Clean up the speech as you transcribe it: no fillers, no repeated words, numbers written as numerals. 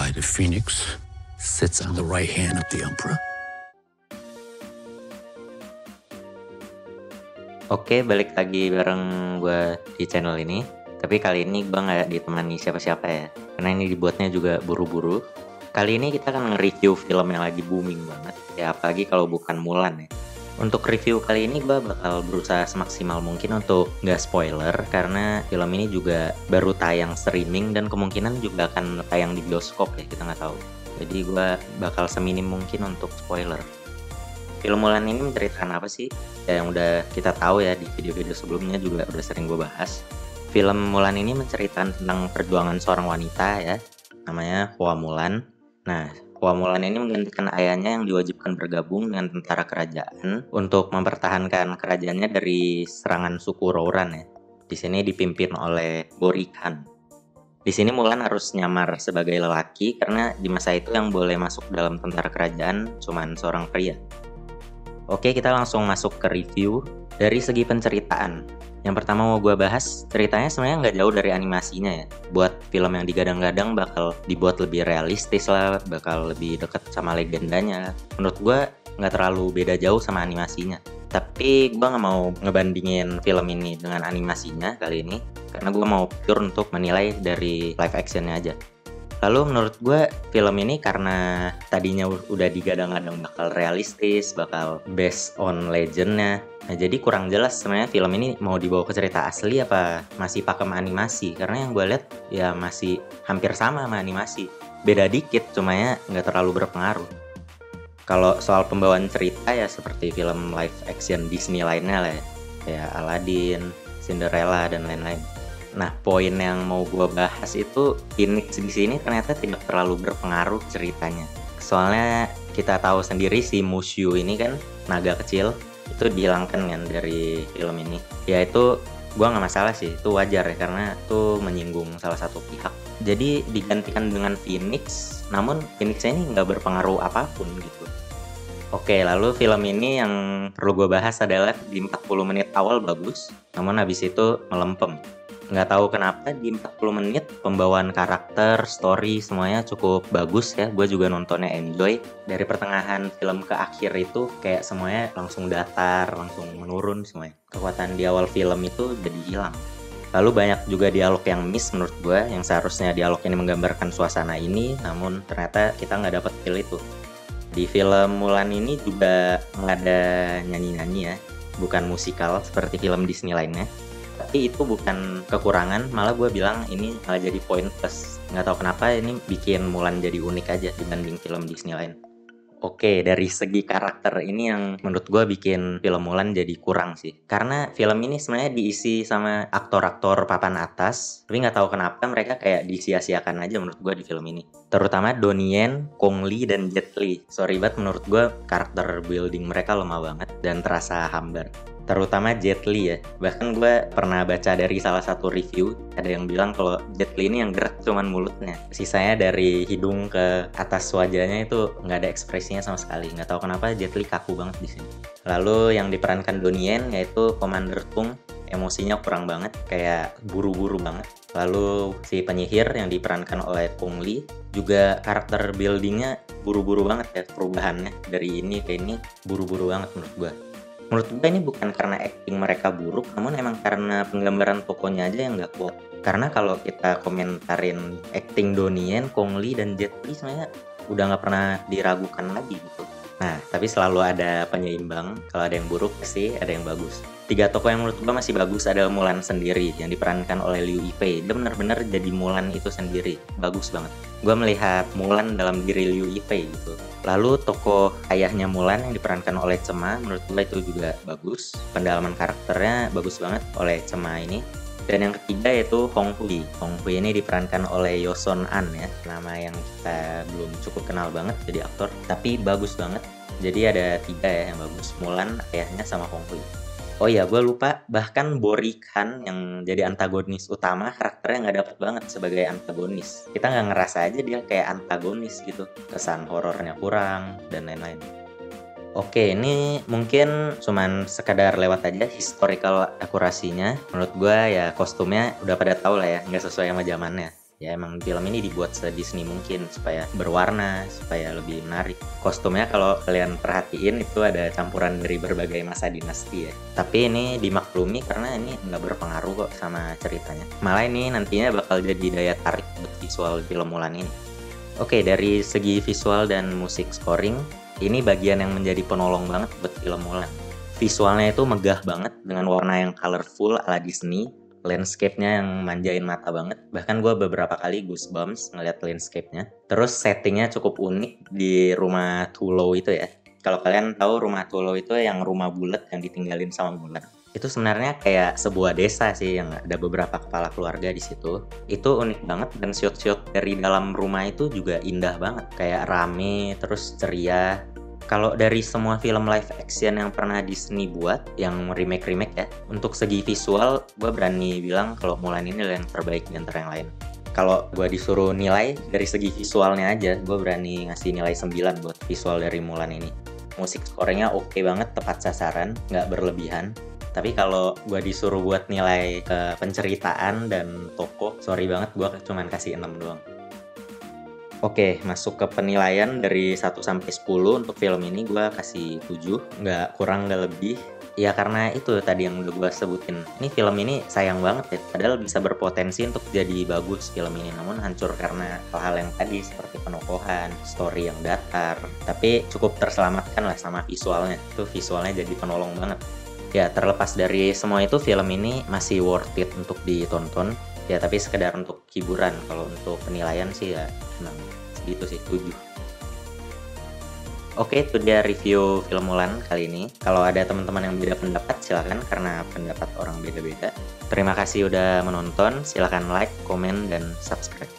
why the phoenix sits on the right hand of the emperor. Oke, balik lagi bareng gue di channel ini. Tapi kali ini gue nggak ditemani siapa-siapa ya, karena ini dibuatnya juga buru-buru. Kali ini kita akan nge-review film yang lagi booming banget, ya apalagi kalau bukan Mulan ya. Untuk review kali ini gue bakal berusaha semaksimal mungkin untuk nggak spoiler, karena film ini juga baru tayang streaming dan kemungkinan juga akan tayang di bioskop ya, kita nggak tahu. Jadi gue bakal seminim mungkin untuk spoiler. Film Mulan ini menceritakan apa sih? Ya, yang udah kita tahu ya di video-video sebelumnya juga udah sering gue bahas. Film Mulan ini menceritakan tentang perjuangan seorang wanita ya, namanya Hua Mulan. Nah, Hua Mulan ini menggantikan ayahnya yang diwajibkan bergabung dengan tentara kerajaan untuk mempertahankan kerajaannya dari serangan suku Rouran ya. Di sini dipimpin oleh Bori Khan. Di sini Mulan harus nyamar sebagai lelaki karena di masa itu yang boleh masuk dalam tentara kerajaan cuman seorang pria. Oke, kita langsung masuk ke review. Dari segi penceritaan, yang pertama mau gue bahas, ceritanya sebenarnya nggak jauh dari animasinya ya. Buat film yang digadang-gadang bakal dibuat lebih realistis lah, bakal lebih dekat sama legendanya. Menurut gue nggak terlalu beda jauh sama animasinya. Tapi gue nggak mau ngebandingin film ini dengan animasinya kali ini, karena gue mau pure untuk menilai dari live actionnya aja. Lalu menurut gue film ini karena tadinya udah digadang-gadang bakal realistis, bakal based on legendnya. Nah jadi kurang jelas sebenarnya film ini mau dibawa ke cerita asli apa masih pakem animasi. Karena yang gue lihat ya masih hampir sama animasi. Beda dikit cuma ya nggak terlalu berpengaruh. Kalau soal pembawaan cerita ya seperti film live action Disney lainnya lah ya. Kayak Aladdin, Cinderella dan lain-lain. Nah, poin yang mau gue bahas itu Phoenix di sini ternyata tidak terlalu berpengaruh ceritanya. Soalnya kita tahu sendiri si Mushu ini kan naga kecil itu dihilangkan kan dari film ini. Ya itu gue nggak masalah sih, itu wajar ya karena itu menyinggung salah satu pihak. Jadi digantikan dengan Phoenix, namun Phoenixnya ini nggak berpengaruh apapun gitu. Oke, lalu film ini yang perlu gue bahas adalah di 40 menit awal bagus, namun habis itu melempem. Nggak tahu kenapa di 40 menit pembawaan karakter, story semuanya cukup bagus ya. Gue juga nontonnya enjoy. Dari pertengahan film ke akhir itu kayak semuanya langsung datar, langsung menurun semuanya. Kekuatan di awal film itu jadi hilang. Lalu banyak juga dialog yang miss menurut gue, yang seharusnya dialog ini menggambarkan suasana ini, namun ternyata kita nggak dapet feel itu. Di film Mulan ini juga nggak ada nyanyi-nyanyi ya, bukan musikal seperti film Disney lainnya. Tapi itu bukan kekurangan, malah gue bilang ini malah jadi poin plus. Nggak tahu kenapa ini bikin Mulan jadi unik aja dibanding film Disney lain. Oke, dari segi karakter ini yang menurut gue bikin film Mulan jadi kurang sih. Karena film ini sebenarnya diisi sama aktor-aktor papan atas, tapi nggak tahu kenapa mereka kayak disia-siakan aja menurut gue di film ini. Terutama Donnie Yen, Gong Li, dan Jet Li. Sorry banget, menurut gue karakter building mereka lemah banget dan terasa hambar. Terutama Jet Li ya. Bahkan gue pernah baca dari salah satu review, ada yang bilang kalau Jet Li ini yang gerak cuman mulutnya. Sisanya dari hidung ke atas wajahnya itu nggak ada ekspresinya sama sekali. Nggak tahu kenapa Jet Li kaku banget di sini. Lalu yang diperankan Donnie Yen yaitu Commander Tung, emosinya kurang banget, kayak buru-buru banget. Lalu si penyihir yang diperankan oleh Gong Li juga karakter buildingnya buru-buru banget ya, perubahannya dari ini ke ini buru-buru banget menurut gue. Menurut gue ini bukan karena acting mereka buruk, namun emang karena penggambaran tokonya aja yang nggak kuat. Karena kalau kita komentarin acting Donnie Yen, Gong Li, dan Jet Li sebenarnya udah nggak pernah diragukan lagi gitu. Nah, tapi selalu ada penyeimbang. Kalau ada yang buruk, pasti ada yang bagus. 3 tokoh yang menurut gue masih bagus adalah Mulan sendiri, yang diperankan oleh Liu Yifei. Dia benar-benar jadi Mulan itu sendiri. Bagus banget. Gue melihat Mulan dalam diri Liu Yifei gitu. Lalu tokoh ayahnya Mulan yang diperankan oleh Chema, menurut gue itu juga bagus. Pendalaman karakternya bagus banget oleh Chema ini. Dan yang ketiga yaitu Hong Hui. Hong Hui ini diperankan oleh Yoson An ya, nama yang kita belum cukup kenal banget jadi aktor, tapi bagus banget. Jadi ada 3 ya yang bagus, Mulan, ayahnya, sama Hong Hui. Oh iya, gue lupa, bahkan Bori Khan yang jadi antagonis utama, karakternya nggak dapet banget sebagai antagonis. Kita nggak ngerasa aja dia kayak antagonis gitu, kesan horornya kurang, dan lain-lain. Oke, ini mungkin cuman sekadar lewat aja historical akurasinya. Menurut gue ya kostumnya udah pada tahu lah ya, nggak sesuai sama zamannya. Ya emang film ini dibuat se-Disney mungkin supaya berwarna, supaya lebih menarik. Kostumnya kalau kalian perhatiin itu ada campuran dari berbagai masa dinasti ya. Tapi ini dimaklumi karena ini nggak berpengaruh kok sama ceritanya. Malah ini nantinya bakal jadi daya tarik buat visual film Mulan ini. Oke, dari segi visual dan musik scoring, ini bagian yang menjadi penolong banget buat film Mulan. Visualnya itu megah banget dengan warna yang colorful ala Disney, landscape-nya yang manjain mata banget. Bahkan gue beberapa kali goosebumps ngeliat landscape-nya. Terus settingnya cukup unik di rumah Tulo itu ya. Kalau kalian tahu rumah Tulo itu yang rumah bulat yang ditinggalin sama Mulan. Itu sebenarnya kayak sebuah desa sih yang ada beberapa kepala keluarga di situ. Itu unik banget dan shot-shot dari dalam rumah itu juga indah banget. Kayak rame, terus ceria. Kalau dari semua film live action yang pernah Disney buat, yang remake-remake ya, untuk segi visual, gue berani bilang kalau Mulan ini yang terbaik di antara yang lain. Kalau gue disuruh nilai dari segi visualnya aja, gue berani ngasih nilai 9 buat visual dari Mulan ini. Musik skornya oke banget, tepat sasaran, nggak berlebihan. Tapi kalau gue disuruh buat nilai ke penceritaan dan tokoh, sorry banget gue cuman kasih 6 doang. Oke, masuk ke penilaian dari 1 sampai 10 untuk film ini gue kasih 7, nggak kurang nggak lebih. Ya karena itu tadi yang udah gue sebutin. Ini film ini sayang banget ya, padahal bisa berpotensi untuk jadi bagus film ini. Namun hancur karena hal-hal yang tadi seperti penokohan, story yang datar. Tapi cukup terselamatkan lah sama visualnya. Itu visualnya jadi penolong banget. Ya terlepas dari semua itu, film ini masih worth it untuk ditonton. Ya tapi sekedar untuk hiburan. Kalau untuk penilaian sih ya emang segitu sih, 7. Oke, itu dia review film Mulan kali ini. Kalau ada teman-teman yang beda pendapat silakan, karena pendapat orang beda-beda. Terima kasih udah menonton, silakan like, komen, dan subscribe.